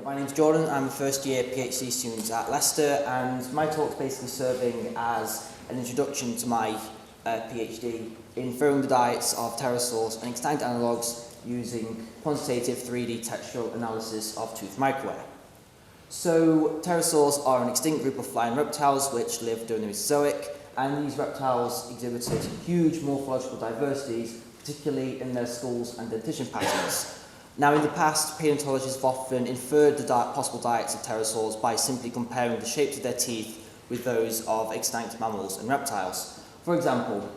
My name's Jordan. I'm a first year PhD student at Leicester, and my talk's basically serving as an introduction to my PhD, inferring the diets of pterosaurs and extant analogues using quantitative 3D textural analysis of tooth microwear. So, pterosaurs are an extinct group of flying reptiles which lived during the Mesozoic, and these reptiles exhibited huge morphological diversities, particularly in their skulls and dentition patterns. Now, in the past, paleontologists have often inferred the possible diets of pterosaurs by simply comparing the shapes of their teeth with those of extinct mammals and reptiles. For example,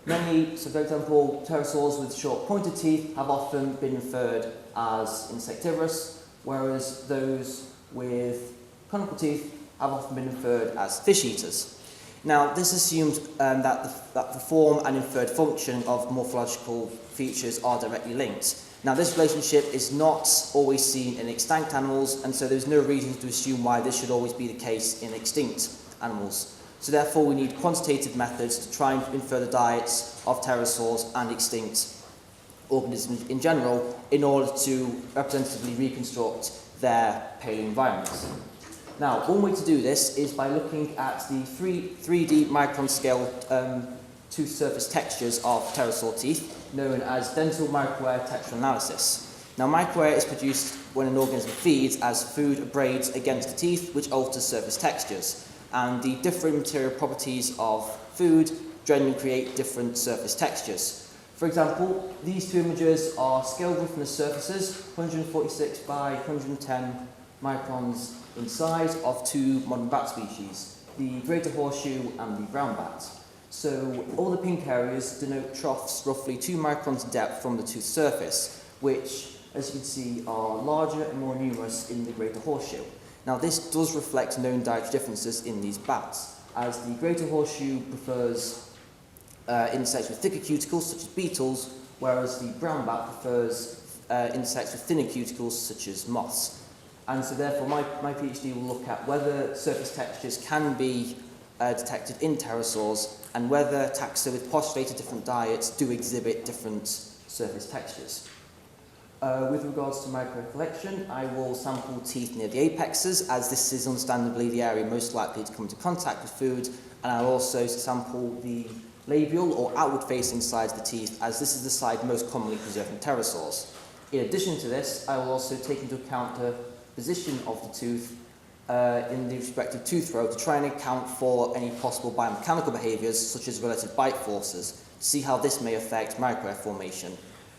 pterosaurs with short pointed teeth have often been inferred as insectivorous, whereas those with conical teeth have often been inferred as fish eaters. Now, this assumes that the form and inferred function of morphological features are directly linked. Now, this relationship is not always seen in extinct animals, and so there's no reason to assume why this should always be the case in extinct animals. So therefore, we need quantitative methods to try and infer the diets of pterosaurs and extinct organisms in general in order to representatively reconstruct their paleoenvironments. Now, one way to do this is by looking at the 3D micron scale tooth surface textures of pterosaur teeth, known as dental microwear textural analysis. Now, microwear is produced when an organism feeds as food abrades against the teeth, which alters surface textures. And the different material properties of food generally create different surface textures. For example, these two images are scale roughness surfaces, 146 by 110 microns in size, of two modern bat species, the greater horseshoe and the brown bat. So all the pink areas denote troughs roughly 2 microns in depth from the tooth surface, which, as you can see, are larger and more numerous in the greater horseshoe. Now, this does reflect known dietary differences in these bats, as the greater horseshoe prefers insects with thicker cuticles, such as beetles, whereas the brown bat prefers insects with thinner cuticles, such as moths. And so therefore, my PhD will look at whether surface textures can be detected in pterosaurs, and whether taxa with postulated different diets do exhibit different surface textures. With regards to Microwear Collection, I will sample teeth near the apexes, as this is understandably the area most likely to come into contact with food, and I'll also sample the labial or outward-facing sides of the teeth, as this is the side most commonly preserved in pterosaurs. In addition to this, I will also take into account the position of the tooth in the respective tooth row to try and account for any possible biomechanical behaviours, such as relative bite forces, to see how this may affect microwear formation.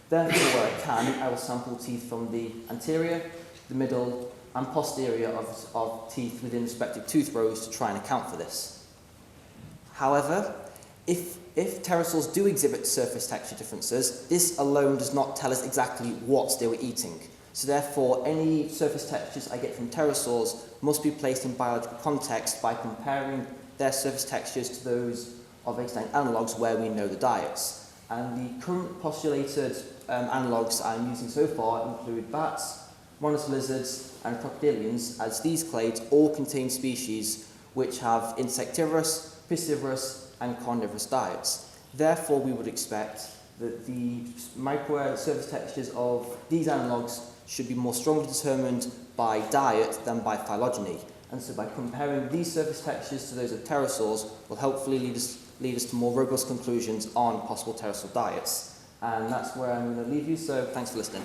Then, where I can, I will sample teeth from the anterior, the middle, and posterior of teeth within respective tooth rows to try and account for this. However, if pterosaurs do exhibit surface texture differences, this alone does not tell us exactly what they were eating. So therefore, any surface textures I get from pterosaurs must be placed in biological context by comparing their surface textures to those of extant analogues where we know the diets. And the current postulated analogues I'm using so far include bats, monitor lizards, and crocodilians, as these clades all contain species which have insectivorous, piscivorous, and carnivorous diets. Therefore, we would expect that the microwear surface textures of these analogues should be more strongly determined by diet than by phylogeny. And so by comparing these surface textures to those of pterosaurs will hopefully lead us to more robust conclusions on possible pterosaur diets. And that's where I'm going to leave you, so thanks for listening.